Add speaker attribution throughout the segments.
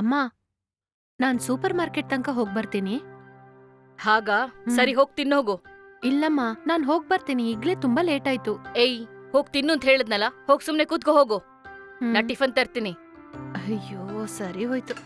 Speaker 1: ಅಮ್ಮ, ನಾನ್ super market ತನಕ ಹೋಗ್ಬರ್ತೀನಿ.
Speaker 2: ಹಾಗಾ?
Speaker 1: ಹ್ಮ್.
Speaker 2: ಸರಿ ಹೋಗ್ ತಿನ್ನೋಗು.
Speaker 1: ಇಲ್ಲಮ್ಮ, ನಾನ್ ಹೋಗ್ಬರ್ತೀನಿ. ಈಗ್ಲೇ ತುಂಬಾ ಲೇಟ್ ಆಯ್ತು.
Speaker 2: ಏಯ್, ಹೋಗ್ ತಿನ್ನು ಅಂತ ಹೇಳಿದ್ನಲ್ಲ, ಹೋಗ್ ಸುಮ್ನೆ ಕೂತ್ಕೋ ಹೋಗು.
Speaker 1: ಹ್ಮ್.
Speaker 2: ನಾ ಟಿಫನ್ ತರ್ತೀನಿ.
Speaker 1: ಅಯ್ಯೋ, ಸರಿ ಹೋಯ್ತು.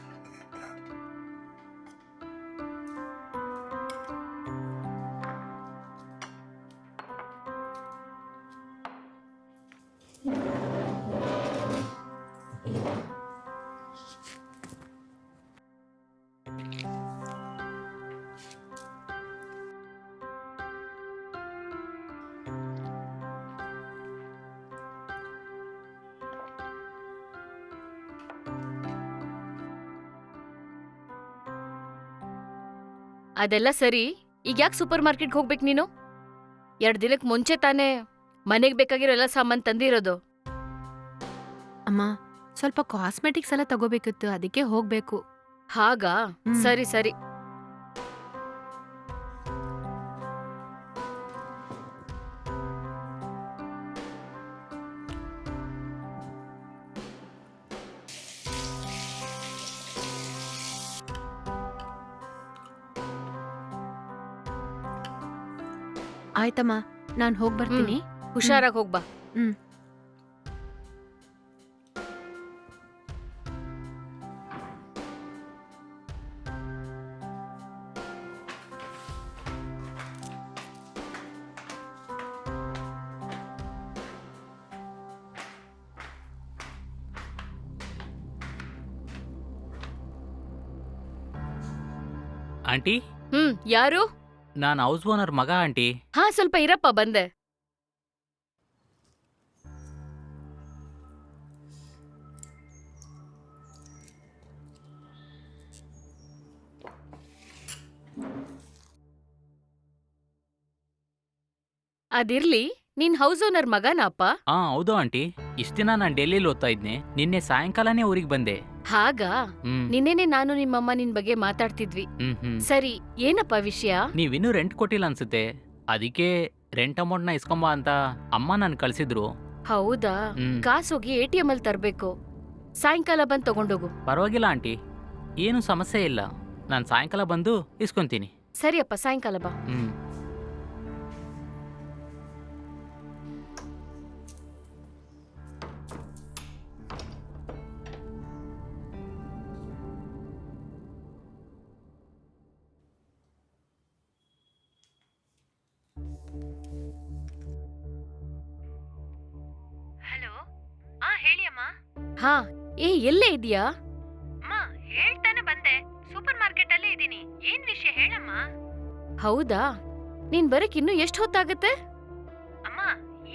Speaker 2: ಅದೆಲ್ಲ ಸರಿ, ಈಗ ಯಾಕೆ ಸೂಪರ್ ಮಾರ್ಕೆಟ್ಗೆ ಹೋಗ್ಬೇಕು ನೀನು? 2 ದಿನಕ್ ಮುಂಚೆ ತಾನೇ ಮನೆಗ್ ಬೇಕಾಗಿರೋ ಎಲ್ಲ ಸಾಮಾನ್ ತಂದಿರೋದು.
Speaker 1: ಅಮ್ಮ, ಸ್ವಲ್ಪ ಕಾಸ್ಮೆಟಿಕ್ಸ್ ಎಲ್ಲ ತಗೋಬೇಕಿತ್ತು, ಅದಕ್ಕೆ ಹೋಗ್ಬೇಕು.
Speaker 2: ಹಾಗಾ?
Speaker 1: ಹ್ಮ್.
Speaker 2: ಸರಿ ಸರಿ.
Speaker 1: ಆಯ್ತಮ್ಮ, ನಾನ್ ಹೋಗ್ಬರ್ತೀನಿ.
Speaker 2: ಹುಷಾರಾಗಿ ಹೋಗ್ಬಾ.
Speaker 1: ಹ್ಮ್.
Speaker 3: ಆಂಟಿ,
Speaker 2: ಯಾರು?
Speaker 3: ನಾನು ಹೌಸ್ ಓನರ್ ಮಗ ಆಂಟಿ.
Speaker 2: ಹಾ, ಸ್ವಲ್ಪ ಇರಪ್ಪ, ಬಂದೆ. ಅದಿರ್ಲಿ, ನೀನ್ ಹೌಸ್ ಓನರ್ ಮಗನಪ್ಪ?
Speaker 3: ಹೌದು ಆಂಟಿ. ಇಷ್ಟ ದಿನ ನಾನು ಡೆಲ್ಲಿಲಿ ಓದ್ತಾ ಇದ್ನೆ. ನಿನ್ನೆ ಸಾಯಂಕಾಲನೇ ಊರಿಗೆ ಬಂದೆ.
Speaker 2: ಹಾಗಾ?
Speaker 3: ಹ್ಮ್
Speaker 2: ನಿನ್ನೆನೆ ನಾನು ನಿಮ್ಮಮ್ಮ ನಿನ್ ಬಗ್ಗೆ ಮಾತಾಡ್ತಿದ್ವಿ.
Speaker 3: ಹ್ಮ್.
Speaker 2: ಸರಿ, ಏನಪ್ಪ ವಿಷಯ?
Speaker 3: ನೀವಿನ್ನೂ ರೆಂಟ್ ಕೊಟ್ಟಿಲ್ಲ ಅನ್ಸುತ್ತೆ. ಅದಕ್ಕೆ ರೆಂಟ್ ಅಮೌಂಟ್ನ ಇಸ್ಕೊಂಬ ಅಂತ ಅಮ್ಮ ನಾನು ಕಳ್ಸಿದ್ರು.
Speaker 2: ಹೌದಾ?
Speaker 3: ಹ್ಮ್
Speaker 2: ಕಾಸೋಗಿ ATM ಅಲ್ಲಿ ತರ್ಬೇಕು. ಸಾಯಂಕಾಲ ಬಂದ್ ತಗೊಂಡೋಗು.
Speaker 3: ಪರವಾಗಿಲ್ಲ ಆಂಟಿ, ಏನು ಸಮಸ್ಯೆ ಇಲ್ಲ. ನಾನು ಸಾಯಂಕಾಲ ಬಂದು ಇಸ್ಕೊಂತೀನಿ.
Speaker 2: ಸರಿಯಪ್ಪ, ಸಾಯಂಕಾಲ ಬಾ.
Speaker 3: ಹ್ಮ್
Speaker 1: ಹಲೋ. ಹೇಳಿ ಅಮ್ಮ.
Speaker 2: ಹಾ, ಎಲ್ಲೇ ಇದೀಯಾ?
Speaker 1: ಅಮ್ಮ, ಹೇಳ್ತಾನೆ ಬಂದೆ. ಸೂಪರ್ ಮಾರ್ಕೆಟ್ ಅಲ್ಲೇ ಇದೀನಿ. ಏನ್ ವಿಷಯ ಹೇಳಮ್ಮ.
Speaker 2: ಹೌದಾ? ನೀನ್ ಬರಕ್ ಇನ್ನು ಎಷ್ಟ್ ಹೊತ್ತಾಗತ್ತೆ?
Speaker 1: ಅಮ್ಮ,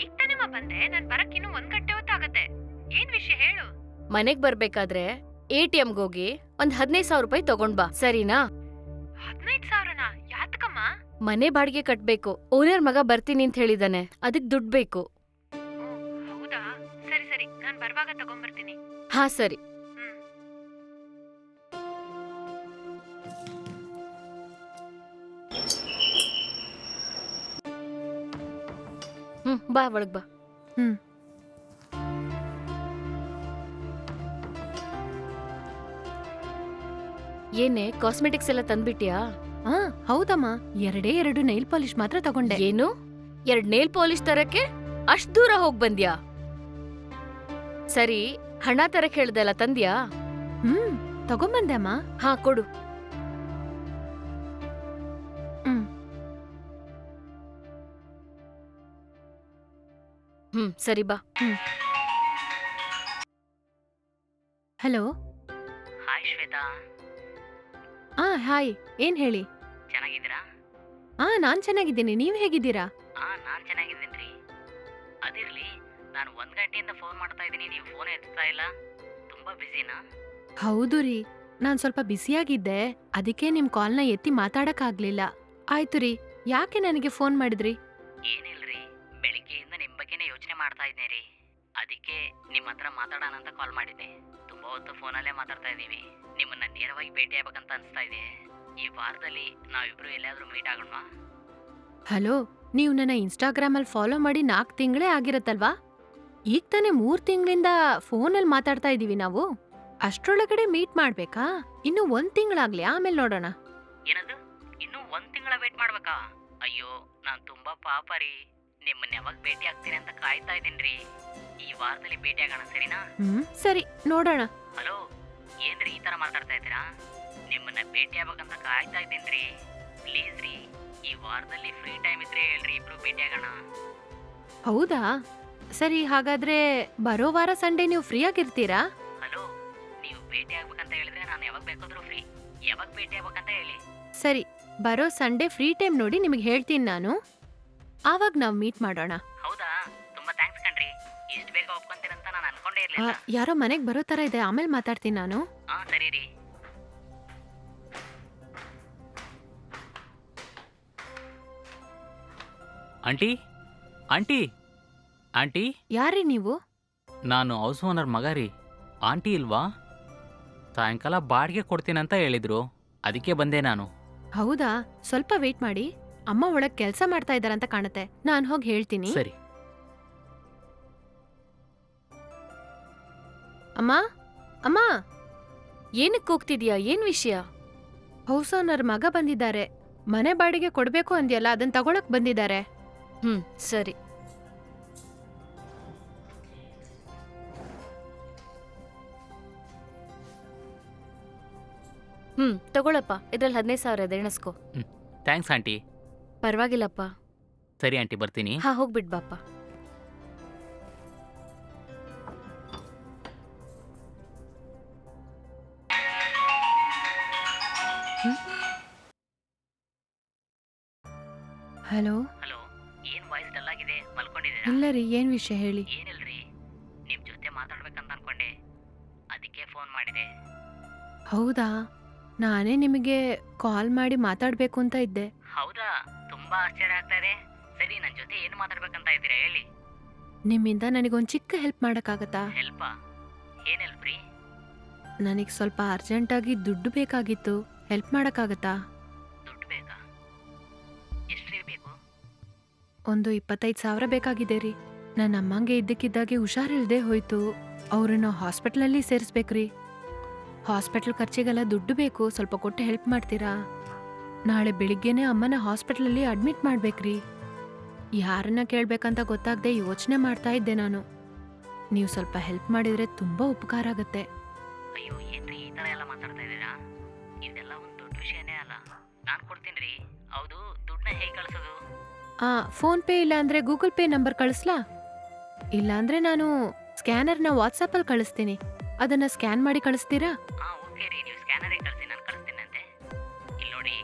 Speaker 1: ಈಗ ತಾನೇಮ್ಮ ಬಂದೆ. ನಾನ್ ಬರಕ್ ಇನ್ನು 1 ಗಂಟೆ ಹೊತ್ತಾಗತ್ತೆ. ಏನ್ ವಿಷಯ ಹೇಳು.
Speaker 2: ಮನೆಗ್ ಬರ್ಬೇಕಾದ್ರೆ ATMಗ್ ಹೋಗಿ ಒಂದ್ 15,000 ರೂಪಾಯಿ ತಗೊಂಡ್ ಬಾ, ಸರಿನಾ?
Speaker 1: 15,000ನಾ? ಯಾತಕಮ್ಮ?
Speaker 2: ಮನೆ ಬಾಡಿಗೆ ಕಟ್ಬೇಕು. ಓನರ್ ಮಗ ಬರ್ತೀನಿ ಅಂತ ಹೇಳಿದಾನೆ, ಅದಕ್ ದುಡ್ಡು ಬೇಕು.
Speaker 1: ಹೌದಾ? ಸರಿ ಸರಿ, ನಾನ್ ಬರುವಾಗ ತಗೊಂಡ್ಬರ್ತೀನಿ.
Speaker 2: ಹಾ, ಸರಿ. ಬಾ, ಒಳಗ್ ಬಾ.
Speaker 1: ಹ್ಮ್.
Speaker 2: ಏನೇ, ಕಾಸ್ಮೆಟಿಕ್ಸ್ ಎಲ್ಲ ತಂದ್ಬಿಟ್ಯಾ?
Speaker 1: ಹೌದಮ್ಮ, 2 ನೈಲ್ ಪಾಲಿಶ್ ಮಾತ್ರ ತಗೊಂಡೆ.
Speaker 2: ಏನು, 2 ನೇಲ್ ಪಾಲಿಶ್ ತರಕ್ಕೆ ಅಷ್ಟ್ ದೂರ ಹೋಗ್ ಬಂದ್ಯಾ? ಸರಿ, ಹಣ ತರಕ್ ಹೇಳ್ದಲ್ಲ, ತಂದ್ಯಾ?
Speaker 1: ತಗೊಂಬಂದೆ ಅಮ್ಮ.
Speaker 2: ಹಾ, ಕೊಡು. ಸರಿ, ಬಾ.
Speaker 1: ಹಲೋ.
Speaker 3: Hi Shweta,
Speaker 1: hi. ಏನ್ ಹೇಳಿ.
Speaker 3: ಚೆನ್ನಾಗಿದ್ದೀರಾ?
Speaker 1: ನಾನ್ ಚೆನ್ನಾಗಿದ್ದೀನಿ. ನೀವ್ ಹೇಗಿದ್ದೀರಾ?
Speaker 3: ನಾನು ಚೆನ್ನಾಗಿದ್ದೀನಿ. ಅದಿರ್ಲಿ, ನಾನು 1 ಗಂಟೆಯಿಂದ ಫೋನ್ ಮಾಡ್ತಾ ಇದ್ದೀನಿ, ನೀವು ಫೋನ್ ಎತ್ತಾ ಇಲ್ಲ. ತುಂಬಾ ಬಿಸಿನಾ?
Speaker 1: ಹೌದು ರೀ, ನಾನ್ ಸ್ವಲ್ಪ ಬಿಸಿಯಾಗಿದ್ದೆ. ಅದಕ್ಕೆ ನಿಮ್ ಕಾಲ್ನ ಎತ್ತಿ ಮಾತಾಡಕ್ಕಾಗ್ಲಿಲ್ಲ. ಆಯ್ತು ರೀ, ಯಾಕೆ ನನಗೆ ಫೋನ್ ಮಾಡಿದ್ರಿ?
Speaker 3: ಏನಿಲ್ರಿ, ಬೆಳಿಗ್ಗೆಯಿಂದ ನಿಮ್ ಬಗ್ಗೆನೇ ಯೋಚನೆ ಮಾಡ್ತಾ ಇದ್ದೆ ರೀ. ಅದಕ್ಕೆ ನಿಮ್ಮ ಹತ್ರ ಮಾತಾಡೋಣ ಅಂತ ಕಾಲ್ ಮಾಡಿದ್ದೆ. ತುಂಬಾ ಹೊತ್ತು ಫೋನಲ್ಲೇ ಮಾತಾಡ್ತಾ ಇದೀವಿ. ನಿಮ್ಮನ್ನ ನೇರವಾಗಿ ಭೇಟಿ ಆಗ್ಬೇಕಂತ ಅನಿಸ್ತಾ ಇದೆ. ಈ ವಾರದಲ್ಲಿ ನಾವಿಬ್ರು ಎಲ್ಲಾದ್ರೂ ಮೀಟ್ ಆಗೋಣ?
Speaker 1: ಹಲೋ, ನೀವು ನನ್ನ ಇನ್ಸ್ಟಾಗ್ರಾಮಲ್ಲಿ ಫಾಲೋ ಮಾಡಿ 4 ತಿಂಗಳೇ ಆಗಿರತ್ತಲ್ವಾ? ಈಗ ತಾನೇ 3 ತಿಂಗಳಿಂದ ಫೋನಲ್ಲಿ ಮಾತಾಡ್ತಾ ಇದೀವಿ ನಾವು. ಅಷ್ಟ್ರೊಳಗಡೆ ಮೀಟ್ ಮಾಡ್ಬೇಕಾ? ಇನ್ನು 1 ತಿಂಗಳಾಗ್ಲಿ, ಆಮೇಲೆ ನೋಡೋಣ.
Speaker 3: ಏನದು? ಇನ್ನೂ 1 ತಿಂಗಳ ವೇಟ್ ಮಾಡ್ಬೇಕಾ? ಅಯ್ಯೋ, ನಾನು ತುಂಬಾ ಪಾಪ ರೀ. ನಿಮ್ಮನ್ನ ಯಾವಾಗ ಭೇಟಿ ಆಗ್ತೀನಿ ಅಂತ ಕಾಯ್ತಾ ಇದ್ದೀನ್ರಿ. ಈ ವಾರದಲ್ಲಿ ಭೇಟಿ ಆಗೋಣ, ಸರಿನಾ?
Speaker 1: ಸರಿ, ನೋಡೋಣ.
Speaker 3: ಹಲೋ, ಏನ್ರಿ ಈ ತರ ಮಾತಾಡ್ತಾ ಇದ್ದೀರಾ? ನಿಮ್ಮನ್ನ ಭೇಟಿ ಆಗ್ಬೇಕಂತ ಕಾಯ್ತಾ ಇದ್ದೀನ್ರಿ. ಪ್ಲೀಸ್ ರೀ, ಈ ವಾರದಲ್ಲಿ ಫ್ರೀ ಟೈಮ್ ಇದ್ರೆ ಹೇಳ್ರಿ, ಇಬ್ರು ಭೇಟಿ ಆಗೋಣ.
Speaker 1: ಹೌದಾ? ಸರಿ, ಹಾಗಾದ್ರೆ ಬರೋ ವಾರ ಸಂಡೇ ನೀವು ಫ್ರೀ ಆಗಿರ್ತೀರಾ?
Speaker 3: ಹಲೋ, ನೀವು ಭೇಟಿ ಆಗ್ಬೇಕಂತ ಹೇಳಿದ್ರೆ ನಾನು ಯಾವಾಗ ಬೇಕಾದ್ರೂ ಫ್ರೀ. ಯಾವಾಗ ಭೇಟಿ ಆಗ್ಬೇಕಂತ ಹೇಳಿ.
Speaker 1: ಸರಿ, ಬರೋ ಸಂಡೇ ಫ್ರೀ ಟೈಮ್ ನೋಡಿ ನಿಮಗೆ ಹೇಳ್ತೀನಿ ನಾನು. ಆವಾಗ ನಾವು ಮೀಟ್ ಮಾಡೋಣ.
Speaker 3: ಹೌದಾ? ತುಂಬಾ ಥ್ಯಾಂಕ್ಸ್ ಕಣ್ರಿ. ಇಷ್ಟು ಬೇಗ ಒಪ್ಕೊಂತೀರಂತ ನಾನು ಅನ್ಕೊಂಡೇ ಇರ್ಲಿಲ್ಲ.
Speaker 1: ಯಾರೋ ಮನೆಗೆ ಬರೋ ತರ ಇದೆ, ಆಮೇಲೆ ಮಾತಾಡ್ತೀನಿ ನಾನು.
Speaker 3: ಹಾ, ಸರಿ ರೀ.
Speaker 4: ಆಂಟಿ, ಆಂಟಿ, ಆಂಟಿ,
Speaker 1: ಯಾರೀ ನೀವು?
Speaker 4: ನಾನು ಹೌಸ್ ಓನರ್ ಮಗ ರೀ. ಆಂಟಿ ಇಲ್ವಾ? ಸಾಯಂಕಾಲ ಬಾಡಿಗೆ ಕೊಡ್ತೀನಂತ ಹೇಳಿದ್ರು, ಅದಕ್ಕೆ ಬಂದೆ ನಾನು.
Speaker 1: ಹೌದಾ? ಸ್ವಲ್ಪ ವೇಟ್ ಮಾಡಿ. ಅಮ್ಮ ಒಳಗ್ ಕೆಲ್ಸ ಮಾಡ್ತಾ ಇದಾರಂತ ಕಾಣುತ್ತೆ, ನಾನು ಹೋಗಿ ಹೇಳ್ತೀನಿ.
Speaker 4: ಸರಿ.
Speaker 1: ಅಮ್ಮ, ಅಮ್ಮ,
Speaker 2: ಏನಕ್ಕೆ ಹೋಗ್ತಿದ್ಯಾ? ಏನ್ ವಿಷಯ?
Speaker 1: ಹೌಸ್ ಓನರ್ ಮಗ ಬಂದಿದ್ದಾರೆ. ಮನೆ ಬಾಡಿಗೆ ಕೊಡ್ಬೇಕು ಅಂದ್ಯಲ್ಲ, ಅದನ್ನ ತಗೊಳಕ್ ಬಂದಿದ್ದಾರೆ.
Speaker 2: ಸರಿ. ತಗೊಳಪ್ಪ, ಇದ್ರಲ್ಲಿ 15,000 ಇದೆ, ಎಣಿಸ್ಕೊ.
Speaker 4: Thanks aunty.
Speaker 2: ಪರವಾಗಿಲ್ಲಪ್ಪ.
Speaker 4: ಸರಿ ಆಂಟಿ, ಬರ್ತೀನಿ.
Speaker 2: ಹಾ, ಹೋಗ್ಬಿಟ್ ಬಾಪ್ಪ.
Speaker 1: ಹಲೋ.
Speaker 3: ಹಲೋ, ಏನ್ ವಾಯ್ಸ್ ಡಲ್ ಆಗಿದೆ? ಮಲ್ಕೊಂಡಿದ್ದೀರಾ?
Speaker 1: ಇಲ್ಲ ರೀ, ಏನ್ ವಿಷಯ ಹೇಳಿ.
Speaker 3: ಏನಿಲ್ರಿ, ನಿಮ್ ಜೊತೆ ಮಾತಾಡ್ಬೇಕಂತ ಅನ್ಕೊಂಡೆ, ಅದಕ್ಕೆ ಫೋನ್ ಮಾಡಿದೆ.
Speaker 1: ಹೌದಾ? ನಾನೇ ನಿಮಗೆ ಕಾಲ್ ಮಾಡಿ ಮಾತಾಡ್ಬೇಕು ಅಂತ ಇದ್ದೆ.
Speaker 3: ಹೌದಾ? ತುಂಬಾ ಆಶ್ಚರ್ಯ ಆಗ್ತಾ ಇದೆ. ಸರಿ, ನನ್ ಜೊತೆ ಏನು ಮಾತಾಡ್ಬೇಕಂತ ಇದ್ದೀರಾ ಹೇಳಿ.
Speaker 1: ನಿಮ್ಮಿಂದ ನನಗೊಂದು ಚಿಕ್ಕ ಹೆಲ್ಪ್ ಮಾಡಕ್ಕಾಗತ್ತಾ?
Speaker 3: ಹೆಲ್ಪಾ? ಏನ್ ಹೆಲ್ಪ್ ರೀ?
Speaker 1: ನನಗೆ ಸ್ವಲ್ಪ ಅರ್ಜೆಂಟಾಗಿ ದುಡ್ಡು ಬೇಕಾಗಿತ್ತು, ಹೆಲ್ಪ್ ಮಾಡಕ್ಕಾಗತ್ತಾ?
Speaker 3: ದುಡ್ಡು ಬೇಕಾ? ಎಷ್ಟ್ರಿ ಬೇಕು?
Speaker 1: ಒಂದು 25,000 ಬೇಕಾಗಿದೆ ರೀ. ನನ್ನ ಅಮ್ಮಂಗೆ ಇದ್ದಕ್ಕಿದ್ದಾಗೆ ಹುಷಾರಿಲ್ದೆ ಹೋಯ್ತು. ಅವ್ರನ್ನ ಹಾಸ್ಪಿಟ್ಲಲ್ಲಿ ಸೇರಿಸ್ಬೇಕ್ರಿ. ಹಾಸ್ಪಿಟಲ್ ಖರ್ಚಿಗೆಲ್ಲ ದುಡ್ಡು ಬೇಕು, ಸ್ವಲ್ಪ ಕೊಟ್ಟು ಹೆಲ್ಪ್ ಮಾಡ್ತೀರಾ? ನಾಳೆ ಬೆಳಿಗ್ಗೆನೆ ಅಮ್ಮನ ಹಾಸ್ಪಿಟ್ಲಲ್ಲಿ ಅಡ್ಮಿಟ್ ಮಾಡ್ಬೇಕ್ರಿ. ಯಾರನ್ನ ಕೇಳ್ಬೇಕಂತ ಗೊತ್ತಾಗದೆ ಯೋಚನೆ ಮಾಡ್ತಾ ಇದ್ದೆ ನಾನು. ನೀವು ಸ್ವಲ್ಪ ಹೆಲ್ಪ್ ಮಾಡಿದ್ರೆ ತುಂಬಾ ಉಪಕಾರ ಆಗತ್ತೆ.
Speaker 3: ಅಯ್ಯೋ, ಏನ್ರಿ ಈ ತರ ಎಲ್ಲ ಮಾತಾಡ್ತಾ ಇದ್ದೀರಾ? ಇದೆಲ್ಲ ಒಂದು ದೊಡ್ಡ ವಿಷಯನೇ ಅಲ್ಲ. ನಾನ್ ಕೊಡ್ತೀನ್ರಿ. ಹೌದು, ದುಡ್ಡನ್ನ ಹೇಗೆ ಕಳ್ಸೋದು?
Speaker 1: ಫೋನ್ ಪೇ ಇಲ್ಲ ಅಂದ್ರೆ ಗೂಗಲ್ ಪೇ ನಂಬರ್ ಕಳಿಸ್ಲಾ? ಇಲ್ಲಾಂದ್ರೆ ನಾನು ಸ್ಕ್ಯಾನರ್ನ ವಾಟ್ಸಪ್ಪಲ್ಲಿ ಕಳಿಸ್ತೀನಿ, ಅದನ್ನ ಸ್ಕ್ಯಾನ್ ಮಾಡಿ ಕಳಿಸ್ತೀರಾ?
Speaker 3: ಓಕೆ ರೀ, ನೀವು ಸ್ಕ್ಯಾನರೇ ಕಳಿಸಿ, ನಾನು ಕಳಿಸ್ತೀನಂತೆ. ಇಲ್ಲಿ ನೋಡಿ,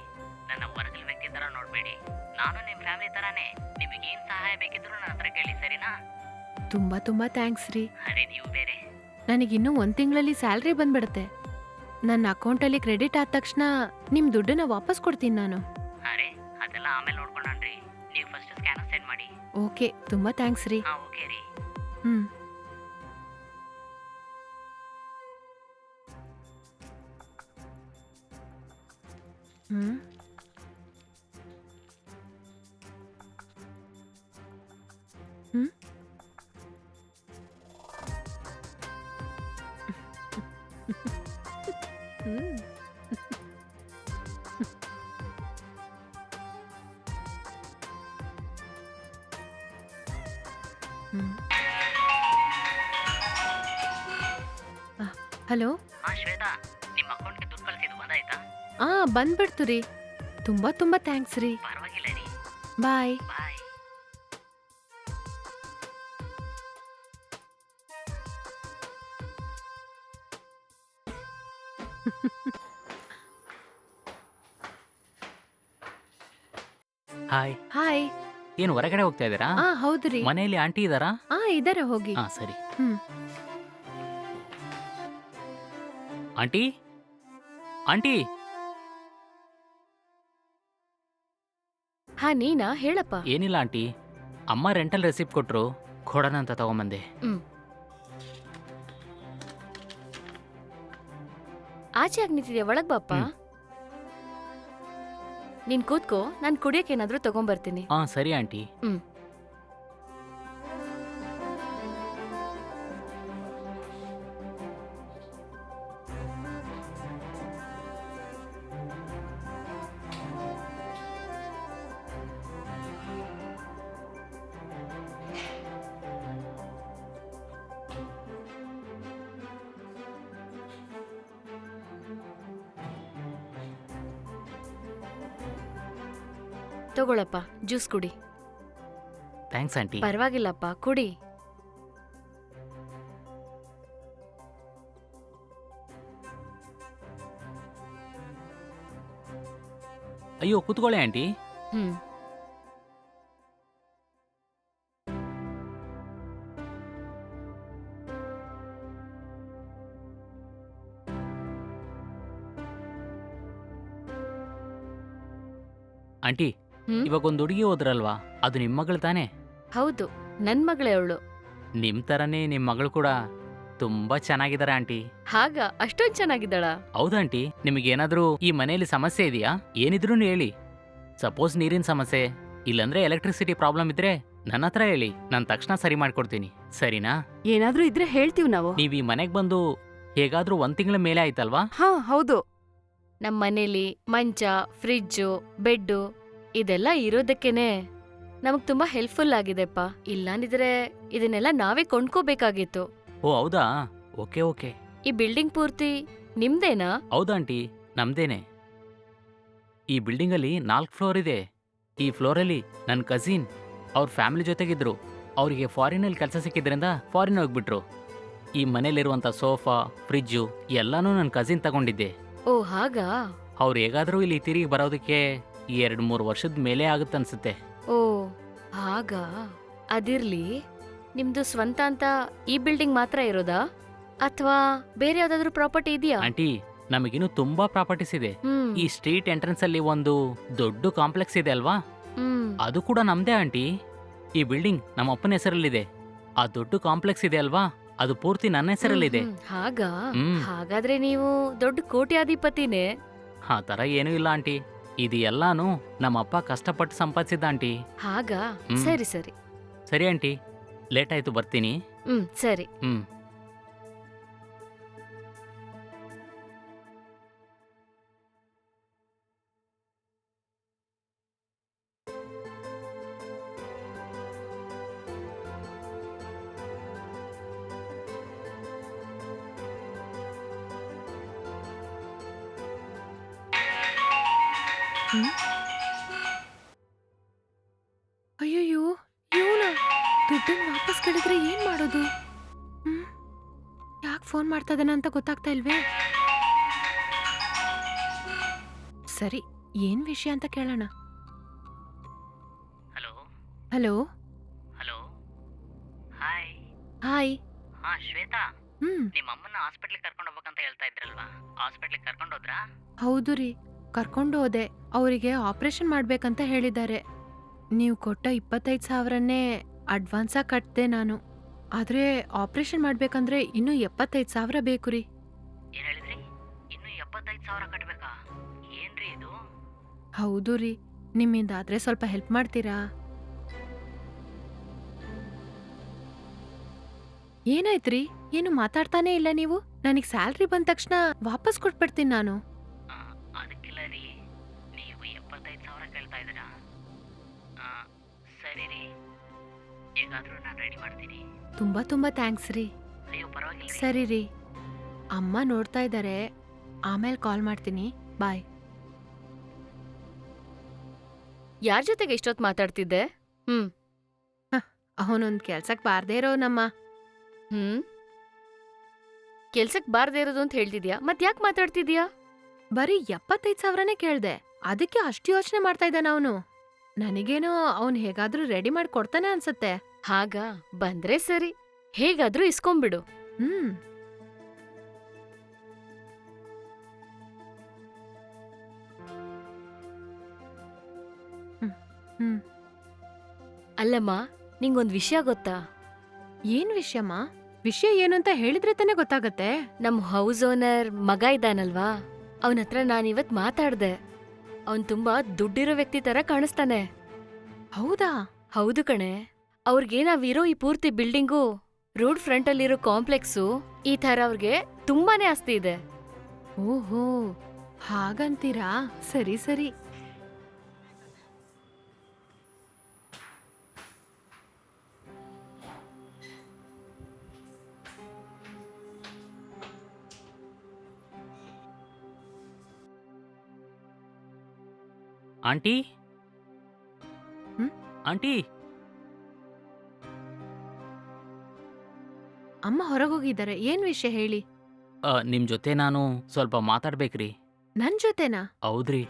Speaker 3: ನನ್ನ ವರ್ಗಲ್ ವ್ಯಕ್ತಿ ತರ ನೋಡ್ಬೇಡಿ. ನಾನು ನಿಮ್ಮ ಫ್ಯಾಮಿಲಿ ತರಾನೇ. ನಿಮಗೆ ಏನ್ ಸಹಾಯ ಬೇಕಿದ್ರು ನನ್ನ ಹತ್ರ ಕೇಳಿ, ಸರಿನಾ?
Speaker 1: ತುಂಬಾ ತುಂಬಾ ಥ್ಯಾಂಕ್ಸ್ ರೀ.
Speaker 3: ಅರೆ, ನೀವು ಬೇರೆ.
Speaker 1: ನನಗಿನ್ನೂ 1 ತಿಂಗಳಲ್ಲಿ ಸ್ಯಾಲ್ರಿ ಬಂದ್ಬಿಡುತ್ತೆ. ನನ್ನ ಅಕೌಂಟಲ್ಲಿ ಕ್ರೆಡಿಟ್ ಆದ ತಕ್ಷಣ ನಿಮ್ ದುಡ್ಡನ್ನ ವಾಪಸ್ ಕೊಡ್ತೀನಿ ನಾನು.
Speaker 3: ಅರೆ, ಅದೆಲ್ಲ ಆಮೇಲೆ ನೋಡ್ಕೊಳ್ಳೋಣ್ರಿ. ನೀವು ಫಸ್ಟ್ ಸ್ಕ್ಯಾನರ್ ಸೆಂಡ್ ಮಾಡಿ.
Speaker 1: ಓಕೆ, ತುಂಬಾ ಥ್ಯಾಂಕ್ಸ್ ರೀ.
Speaker 3: ಓಕೆ ರೀ.
Speaker 1: ಹ್ಮ್. ಹ್ಮ್. ಹ್ಮ್. ಹ್ಮ್. ಹಲೋ.
Speaker 3: ಶ್ವೇತಾ, ನಿಮ್ಮ ಅಕೌಂಟ್ಗೆ ದುಡ್ಡು ಕಳಿಸಿದ್ದು ಬಂದಾಯ್ತಾ?
Speaker 1: ಬಂದ್ಬಿಡ್ತು ರೀ. ತುಂಬಾ ತುಂಬಾ ಥ್ಯಾಂಕ್ಸ್ ರೀ.
Speaker 3: ಪರವಾಗಿಲ್ಲ ರೀ.
Speaker 1: ಬಾಯ್.
Speaker 3: ಬಾಯ್.
Speaker 4: ಹಾಯ್.
Speaker 1: ಹಾಯ್.
Speaker 4: ಏನು ಹೊರಗಡೆ ಹೋಗ್ತಾ ಇದ್ದೀರಾ?
Speaker 1: ಹೌದು ರೀ.
Speaker 4: ಮನೆಯಲ್ಲಿ ಆಂಟಿ ಇದ್ದಾರಾ?
Speaker 1: ಇದಾರೆ, ಹೋಗಿ.
Speaker 4: ಸರಿ.
Speaker 1: ಹ್ಮ್.
Speaker 4: Aunty, aunty.
Speaker 2: ಹಾ, ನೀನಾ? ಹೇಳಪ್ಪ.
Speaker 4: ಏನಿಲ್ಲ ಆಂಟಿ, ಅಮ್ಮ ರೆಂಟಲ್ ರೆಸಿಪ್ಟ್ ಕೊಟ್ರು, ಕೊಡೋಣ ಅಂತ ತಗೊಂಬಂದೆ.
Speaker 2: ಆಚೆ ಆಗಿ ನಿಂತಿದ್ಯಾ, ಒಳಗ್ ಬಾಪ್ಪ. ನೀನ್ ಕೂತ್ಕೋ, ನಾನ್ ಕುಡಿಯಕ್ಕೆ ಏನಾದ್ರೂ ತಗೊಂಬರ್ತೀನಿ.
Speaker 4: ಸರಿ ಆಂಟಿ.
Speaker 2: ತಗೊಳಪ್ಪ, ಜ್ಯೂಸ್ ಕುಡಿ.
Speaker 4: Thanks aunty.
Speaker 2: ಪರವಾಗಿಲ್ಲಪ್ಪ, ಕುಡಿ.
Speaker 4: ಅಯ್ಯೋ ಕೂತ್ಕೊಳ್ಳಿ ಆಂಟಿ.
Speaker 2: ಹ್ಮ್.
Speaker 4: ಆಂಟಿ,
Speaker 2: ಹ್ಮ್?
Speaker 4: ಇವಾಗ ಒಂದು ಹುಡುಗಿ ಹೋದ್ರಲ್ವಾ, ಅದು ನಿಮ್ಮ ಮಗಳು ತಾನೇ?
Speaker 2: ಹೌದು, ನನ್ ಮಗಳೇ ಅವಳು.
Speaker 4: ನಿಮ್ಮ ಥರನೇ ನಿಮ್ಮ ಮಗಳು ಕೂಡ ತುಂಬಾ ಚೆನ್ನಾಗಿದ್ದಾರೆ ಆಂಟಿ.
Speaker 2: ಹಾಗ ಅಷ್ಟೊಂದ್ ಚೆನ್ನಾಗಿದ್ದಾಳ?
Speaker 4: ಹೌದಾಂಟಿ, ನಿಮಗೇನಾದ್ರೂ ಈ ಮನೆಯಲ್ಲಿ ಸಮಸ್ಯೆ ಇದೆಯಾ? ಏನಿದ್ರೂ ಹೇಳಿ. ಸಪೋಸ್ ನೀರಿನ ಸಮಸ್ಯೆ, ಇಲ್ಲಂದ್ರೆ ಎಲೆಕ್ಟ್ರಿಸಿಟಿ ಪ್ರಾಬ್ಲಮ್ ಇದ್ರೆ ನನ್ನ ಹತ್ರ ಹೇಳಿ, ನಾನು ತಕ್ಷಣ ಸರಿ ಮಾಡ್ಕೊಡ್ತೀನಿ. ಸರಿನಾ?
Speaker 5: ಏನಾದ್ರೂ ಇದ್ರೆ ಹೇಳ್ತೀವಿ ನಾವು.
Speaker 4: ನೀವು ಈ ಮನೆಗೆ ಬಂದು ಹೇಗಾದ್ರೂ 1 ತಿಂಗಳ ಮೇಲೆ ಆಯ್ತಲ್ವಾ?
Speaker 5: ಹಾ ಹೌದು.
Speaker 2: ನಮ್ ಮನೇಲಿ ಮಂಚ, ಫ್ರಿಜ್ಜು, ಬೆಡ್ಡು ಇದೆಲ್ಲ ಇರೋದಕ್ಕೇನೆ ನಮಗ್ ತುಂಬಾ ಹೆಲ್ಪ್ಫುಲ್ ಆಗಿದೆಪ್ಪ. ಇಲ್ಲಾಂದಿದ್ರೆ ಇದನ್ನೆಲ್ಲ ನಾವೇ ಕೊಂಡ್ಕೋಬೇಕಾಗಿತ್ತು.
Speaker 4: ಓ ಹೌದಾ, ಓಕೆ ಓಕೆ.
Speaker 2: ಈ ಬಿಲ್ಡಿಂಗ್ ಪೂರ್ತಿ ನಿಮ್ದೇನಾ?
Speaker 4: ಹೌದಾಂಟಿ, ನಮ್ದೇನೆ. ಈ ಬಿಲ್ಡಿಂಗಲ್ಲಿ 4 ಫ್ಲೋರ್ ಇದೆ. ಈ ಫ್ಲೋರಲ್ಲಿ ನನ್ನ ಕಸಿನ್ ಅವ್ರ ಫ್ಯಾಮಿಲಿ ಜೊತೆಗಿದ್ರು. ಅವರಿಗೆ ಫಾರಿನಲ್ಲಿ ಕೆಲಸ ಸಿಕ್ಕಿದ್ರಿಂದ ಫಾರಿನ್ ಹೋಗ್ಬಿಟ್ರು. ಈ ಮನೇಲಿರುವಂಥ ಸೋಫಾ, ಫ್ರಿಜ್ಜು ಎಲ್ಲನೂ ನನ್ನ ಕಸಿನ್ ತಗೊಂಡಿದ್ದೆ.
Speaker 2: ಓ ಹಾಗಾ?
Speaker 4: ಅವ್ರು ಹೇಗಾದರೂ ಇಲ್ಲಿ ತಿರುಗಿ ಬರೋದಕ್ಕೆ 2-3 ವರ್ಷದ ಮೇಲೆ ಆಗುತ್ತನ್ಸುತ್ತೆ.
Speaker 2: ಓ ಹಾಗಾ? ಅದಿರ್ಲಿ, ನಿಮ್ದು ಸ್ವಂತ ಅಂತ ಈ ಬಿಲ್ಡಿಂಗ್ ಮಾತ್ರ ಇರೋದಾ ಅಥವಾ ಬೇರೆ ಯಾವ್ದಾದ್ರು ಪ್ರಾಪರ್ಟಿ ಇದೆಯಾ?
Speaker 4: ಆಂಟಿ, ನಮಗಿನ್ನೂ ತುಂಬಾ ಪ್ರಾಪರ್ಟೀಸ್ ಇದೆ.
Speaker 2: ಹ್ಮ್.
Speaker 4: ಈ ಸ್ಟ್ರೀಟ್ ಎಂಟ್ರೆನ್ಸ್ ಅಲ್ಲಿ ಒಂದು ದೊಡ್ಡ ಕಾಂಪ್ಲೆಕ್ಸ್ ಇದೆ ಅಲ್ವಾ,
Speaker 2: ಹ್ಮ್.
Speaker 4: ಅದು ಕೂಡ ನಮ್ದೇ ಆಂಟಿ. ಈ ಬಿಲ್ಡಿಂಗ್ ನಮ್ಮ ಅಪ್ಪನ ಹೆಸರಲ್ಲಿದೆ. ಆ ದೊಡ್ಡ ಕಾಂಪ್ಲೆಕ್ಸ್ ಇದೆ ಅಲ್ವಾ, ಅದು ಪೂರ್ತಿ ನನ್ನ ಹೆಸರಲ್ಲಿದೆ.
Speaker 2: ಹಾಗಾ?
Speaker 4: ಹ್ಮ್.
Speaker 2: ಹಾಗಾದ್ರೆ ನೀವು ದೊಡ್ಡ ಕೋಟ್ಯಾಧಿಪತಿನೇ.
Speaker 4: ಆ ಥರ ಏನೂ ಇಲ್ಲ ಆಂಟಿ. ಇದು ಎಲ್ಲಾನು ನಮ್ಮ ಅಪ್ಪ ಕಷ್ಟಪಟ್ಟು ಸಂಪಾದಿಸಿದ್ದ ಆಂಟಿ.
Speaker 2: ಹಾಗಾ?
Speaker 4: ಹ್ಮ್.
Speaker 2: ಸರಿ ಸರಿ.
Speaker 4: ಸರಿ ಆಂಟಿ, ಲೇಟ್ ಆಯ್ತು, ಬರ್ತೀನಿ.
Speaker 2: ಸರಿ.
Speaker 4: ಹ್ಮ್.
Speaker 1: ಅಯ್ಯಯ್ಯೋ, ಇವನ ದುಡ್ಡನ್ನ ವಾಪಸ್ ಕೇಳಿದ್ರೆ ಏನ್ ಮಾಡೋದು? ಯಾಕೆ ಫೋನ್ ಮಾಡ್ತಾ ಇದ್ದಾನೆ ಅಂತ ಗೊತ್ತಾಗ್ತಾ ಇಲ್ವೇ? ಸರಿ, ಏನ್ ವಿಷಯ ಅಂತ ಕೇಳೋಣ.
Speaker 3: Hello
Speaker 1: hello.
Speaker 3: Hello, hi.
Speaker 1: Hi.
Speaker 3: ಹಾ ಶ್ವೇತಾ,
Speaker 1: ಹ್ಮ್.
Speaker 3: ನಿಮ್ಮ ಅಮ್ಮನ ಹಾಸ್ಪಿಟ್ಲಿಗೆ ಕರ್ಕೊಂಡು ಹೋಗ್ಬೇಕಂತ ಹೇಳ್ತಾ ಇದ್ರಲ್ವಾ, ಹಾಸ್ಪಿಟ್ಲಿಗೆ ಕರ್ಕೊಂಡು ಹೋದ್ರಾ?
Speaker 1: ಹೌದು ರೀ, ಕರ್ಕೊಂಡು ಹೋದೆ. ಅವರಿಗೆ ಆಪರೇಷನ್ ಮಾಡ್ಬೇಕಂತ ಹೇಳಿದ್ದಾರೆ. ನೀವು ಕೊಟ್ಟ 25,000ನ್ನೇ ಅಡ್ವಾನ್ಸಾಗಿ ಕಟ್ಟಿದೆ ನಾನು. ಆದ್ರೆ ಆಪರೇಷನ್ ಮಾಡ್ಬೇಕಂದ್ರೆ ಇನ್ನೂ 75,000 ಬೇಕು ರೀ.
Speaker 3: ಏನ್ ಹೇಳಿದ್ರಿ? ಇನ್ನು 75,000 ಕಟ್ಬೇಕಾ? ಏನ್ರಿ ಇದು?
Speaker 1: ಹೌದು ರೀ, ನಿಮ್ಮಿಂದಾದ್ರೆ ಸ್ವಲ್ಪ ಹೆಲ್ಪ್ ಮಾಡ್ತೀರಾ? ಏನಾಯ್ತ್ರಿ? ಏನು ಮಾತಾಡ್ತಾನೇ ಇಲ್ಲ ನೀವು? ನನಗ್ ಸ್ಯಾಲ್ರಿ ಬಂದ ತಕ್ಷಣ ವಾಪಸ್ ಕೊಟ್ಬಿಡ್ತೀನಿ ನಾನು.
Speaker 3: ಅದಕ್ಕಿಲ್ಲ ರೀ, ನೀವು 75,000 ಕೇಳ್ತಾ ಇದ್ದೀರಾ. ಸರಿ ರೀ, ಹೇಗಾದ್ರೂ ನಾನು ರೆಡಿ ಮಾಡ್ತೀನಿ.
Speaker 1: ತುಂಬಾ ತುಂಬಾ ಥ್ಯಾಂಕ್ಸ್ ರೀ.
Speaker 3: ಅಯ್ಯೋ ಪರವಾಗಿಲ್ಲ.
Speaker 1: ಸರಿ ರೀ, ಅಮ್ಮ ನೋಡ್ತಾ ಇದ್ದಾರೆ, ಆಮೇಲೆ ಕಾಲ್ ಮಾಡ್ತೀನಿ. ಬಾಯ್.
Speaker 2: ಯಾರ್ ಜೊತೆಗೆ ಇಷ್ಟೊತ್ತು ಮಾತಾಡ್ತಿದ್ದೆ?
Speaker 1: ಅವನೊಂದ್ ಕೆಲ್ಸಕ್ ಬಾರ್ದೇ ಇರೋ ನಮ್ಮ.
Speaker 2: ಕೆಲ್ಸಕ್ ಬಾರ್ದೇ ಇರೋದು ಅಂತ ಹೇಳ್ತಿದ್ಯಾ? ಮತ್ ಯಾಕೆ ಮಾತಾಡ್ತಿದ್ಯಾ?
Speaker 1: ಬರೀ 75,000ನೇ ಕೇಳ್ದೆ, ಅದಕ್ಕೆ ಅಷ್ಟು ಯೋಚನೆ ಮಾಡ್ತಾ ಇದ್ದಾನ ಅವನು. ನನಗೇನೋ ಅವನ್ ಹೇಗಾದ್ರೂ ರೆಡಿ ಮಾಡಿ ಕೊಡ್ತಾನೆ ಅನ್ಸತ್ತೆ.
Speaker 2: ಹಾಗಾ? ಬಂದ್ರೆ ಸರಿ, ಹೇಗಾದ್ರೂ ಇಸ್ಕೊಂಬಿಡು.
Speaker 1: ಹ್ಮ್. ಹ್ಮ್.
Speaker 2: ಅಲ್ಲಮ್ಮ, ನಿಂಗೊಂದ್ ವಿಷಯ ಗೊತ್ತಾ?
Speaker 1: ಏನ್ ವಿಷಯಮ್ಮ? ವಿಷಯ ಏನು ಅಂತ ಹೇಳಿದ್ರೆ ತಾನೇ ಗೊತ್ತಾಗತ್ತೆ.
Speaker 2: ನಮ್ ಹೌಸ್ ಓನರ್ ಮಗ ಇದ್ದಾನಲ್ವಾ, ಅವನತ್ರ ನಾನಿವತ್ ಮಾತಾಡ್ದೆ. ಅವನ್ ತುಂಬಾ ದುಡ್ಡಿರೋ ವ್ಯಕ್ತಿ ತರ ಕಾಣಿಸ್ತಾನೆ.
Speaker 1: ಹೌದಾ?
Speaker 2: ಹೌದು ಕಣೆ. ಅವ್ರಿಗೆ ನಾವಿರೋ ಈ ಪೂರ್ತಿ ಬಿಲ್ಡಿಂಗು, ರೋಡ್ ಫ್ರಂಟ್ ಅಲ್ಲಿರೋ ಕಾಂಪ್ಲೆಕ್ಸು, ಈ ತರ ಅವ್ರಿಗೆ ತುಂಬಾನೇ ಆಸ್ತಿ ಇದೆ.
Speaker 1: ಓಹೋ, ಹಾಗಂತೀರಾ? ಸರಿ ಸರಿ.
Speaker 4: ಆಂಟಿ, ಆಂಟಿ
Speaker 1: ಅಮ್ಮ ಹೊರಗೋಗಿದ್ದಾರೆ, ಏನ್ ವಿಷಯ ಹೇಳಿ.
Speaker 4: ನಿಮ್ಮ ಜೊತೆ ನಾನು ಸ್ವಲ್ಪ ಮಾತಾಡ್ಬೇಕ್ರಿ.
Speaker 1: ನನ್ ಜೊತೆನಾ?
Speaker 4: ಹೌದ್ರಿ.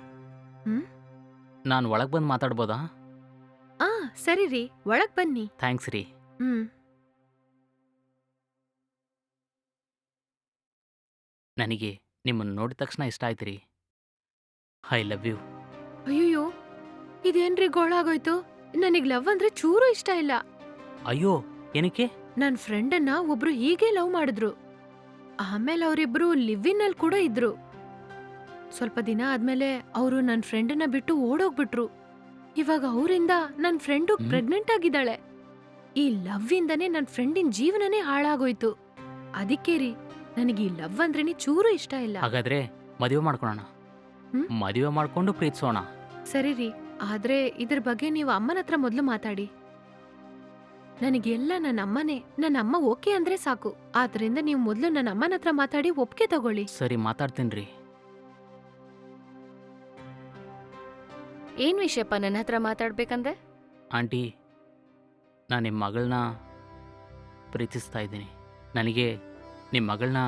Speaker 1: ಹ್ಮ್?
Speaker 4: ನಾನು ಒಳಗೆ ಬಂದು ಮಾತಾಡ್ಬೋದಾ?
Speaker 1: ಆ ಸರಿ ರೀ, ಒಳಗ್ ಬನ್ನಿ.
Speaker 4: ಥ್ಯಾಂಕ್ಸ್ ರೀ.
Speaker 1: ಹ್ಮ್.
Speaker 4: ನನಗೆ ನಿಮ್ಮನ್ನು ನೋಡಿದ ತಕ್ಷಣ ಇಷ್ಟ ಆಯ್ತು ರೀ. I love you.
Speaker 1: ಅಯ್ಯೋ, ಇದೇನ್ರಿ ಗೋಳಾಗೋಯ್ತು? ನನಗ್ ಲವ್ ಅಂದ್ರೆ ಚೂರು ಇಷ್ಟ ಇಲ್ಲ.
Speaker 4: ಅಯ್ಯೋ, ಏನಕ್ಕೆ?
Speaker 1: ನನ್ ಫ್ರೆಂಡನ್ನ ಒಬ್ರು ಹೀಗೆ ಲವ್ ಮಾಡಿದ್ರು. ಆಮೇಲೆ ಅವರಿಬ್ರು ಲಿವ್-ಇನ್ ಅಲ್ಲಿ ಕೂಡ ಇದ್ರು. ಸ್ವಲ್ಪ ದಿನ ಆದ್ಮೇಲೆ ಅವರು ನನ್ ಫ್ರೆಂಡನ್ನ ಬಿಟ್ಟು ಓಡೋಗ್ಬಿಟ್ರು. ಇವಾಗ ಅವರಿಂದ ನನ್ ಫ್ರೆಂಡು
Speaker 4: ಹ್ಮ್?
Speaker 1: ಪ್ರೆಗ್ನೆಂಟ್ ಆಗಿದ್ದಾಳೆ. ಈ ಲವ್ ಇಂದನೇ ನನ್ ಫ್ರೆಂಡಿನ ಜೀವನನೇ ಹಾಳಾಗೋಯ್ತು. ಅದಕ್ಕೆ ರೀ, ನನಗೆ ಈ ಲವ್ ಅಂದ್ರೇನೆ ಚೂರು ಇಷ್ಟ ಇಲ್ಲ.
Speaker 4: ಹಾಗಾದ್ರೆ ಮದುವೆ ಮಾಡ್ಕೊಳ್ಳೋಣ.
Speaker 1: ಹ್ಮ್?
Speaker 4: ಮದುವೆ ಮಾಡ್ಕೊಂಡು ಪ್ರೀತಿಸೋಣ.
Speaker 1: ಸರಿ ರೀ, ಆದ್ರೆ ಇದ್ರ ಬಗ್ಗೆ ನೀವು ಅಮ್ಮನ ಹತ್ರ ಮೊದ್ಲು ಮಾತಾಡಿ. ನನಗೆಲ್ಲ ನನ್ನ ಅಮ್ಮ ಓಕೆ ಅಂದ್ರೆ ಸಾಕು. ಆದ್ರಿಂದ ನೀವು ಮೊದ್ಲು ನನ್ನ ಅಮ್ಮನ ಹತ್ರ ಮಾತಾಡಿ ಒಪ್ಪಿಗೆ ತಗೊಳ್ಳಿ.
Speaker 4: ಸರಿ, ಮಾತಾಡ್ತೀನಿ ರೀ.
Speaker 2: ಏನ್ ವಿಷಯಪ್ಪ ನನ್ನ ಹತ್ರ ಮಾತಾಡ್ಬೇಕಂದೆ?
Speaker 4: ಆಂಟಿ, ನಾನು ನಿಮ್ಮ ಮಗಳನ್ನ ಪ್ರೀತಿಸ್ತಾ ಇದ್ದೀನಿ. ನನಗೆ ನಿಮ್ಮ ಮಗಳನ್ನ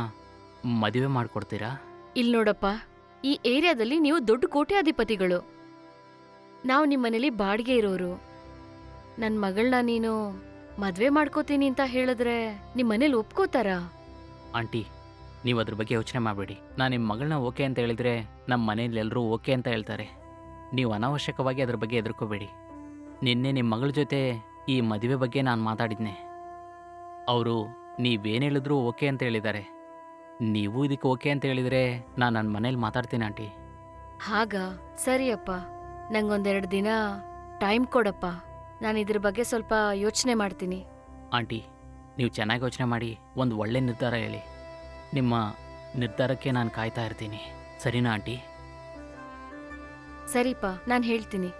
Speaker 4: ಮದುವೆ ಮಾಡಿಕೊಡ್ತೀರಾ?
Speaker 2: ಇಲ್ ನೋಡಪ್ಪ, ಈ ಏರಿಯಾದಲ್ಲಿ ನೀವು ದೊಡ್ಡ ಕೋಟ್ಯಾಧಿಪತಿಗಳು. ನಾವು ನಿಮ್ಮನೇಲಿ ಬಾಡಿಗೆ ಇರೋರು. ನನ್ ಮಗಳನ್ನ ನೀನು ಮದ್ವೆ ಮಾಡ್ಕೋತೀನಿ ಅಂತ ಹೇಳಿದ್ರೆ ನಿಮ್ಮನೇಲಿ ಒಪ್ಕೋತಾರಾ?
Speaker 4: ಆಂಟಿ, ನೀವು ಅದ್ರ ಬಗ್ಗೆ ಯೋಚನೆ ಮಾಡಬೇಡಿ. ನಾನು ನಿಮ್ಮ ಮಗಳನ್ನ ಓಕೆ ಅಂತ ಹೇಳಿದ್ರೆ ನಮ್ಮ ಮನೇಲಿ ಎಲ್ಲರೂ ಓಕೆ ಅಂತ ಹೇಳ್ತಾರೆ. ನೀವು ಅನಾವಶ್ಯಕವಾಗಿ ಅದ್ರ ಬಗ್ಗೆ ಹೆದರ್ಕೋಬೇಡಿ. ನಿನ್ನೆ ನಿಮ್ಮ ಮಗಳ ಜೊತೆ ಈ ಮದುವೆ ಬಗ್ಗೆ ನಾನು ಮಾತಾಡಿದ್ನೆ. ಅವರು ನೀವೇನು ಹೇಳಿದ್ರು ಓಕೆ ಅಂತ ಹೇಳಿದ್ದಾರೆ. ನೀವು ಇದಕ್ಕೆ ಓಕೆ ಅಂತ ಹೇಳಿದರೆ ನಾನು ನನ್ನ ಮನೇಲಿ ಮಾತಾಡ್ತೀನಿ ಆಂಟಿ.
Speaker 2: ಹಾಗ ಸರಿಯಪ್ಪ, ನಂಗೊಂದೆರಡು ದಿನ ಟೈಮ್ ಕೊಡಪ್ಪ. ನಾನು ಇದ್ರ ಬಗ್ಗೆ ಸ್ವಲ್ಪ ಯೋಚನೆ ಮಾಡ್ತೀನಿ.
Speaker 4: ಆಂಟಿ, ನೀವು ಚೆನ್ನಾಗಿ ಯೋಚನೆ ಮಾಡಿ ಒಂದು ಒಳ್ಳೆ ನಿರ್ಧಾರ ಹೇಳಿ. ನಿಮ್ಮ ನಿರ್ಧಾರಕ್ಕೆ ನಾನು ಕಾಯ್ತಾ ಇರ್ತೀನಿ. ಸರಿನಾ ಆಂಟಿ?
Speaker 2: ಸರಿಪ್ಪ, ನಾನು ಹೇಳ್ತೀನಿ.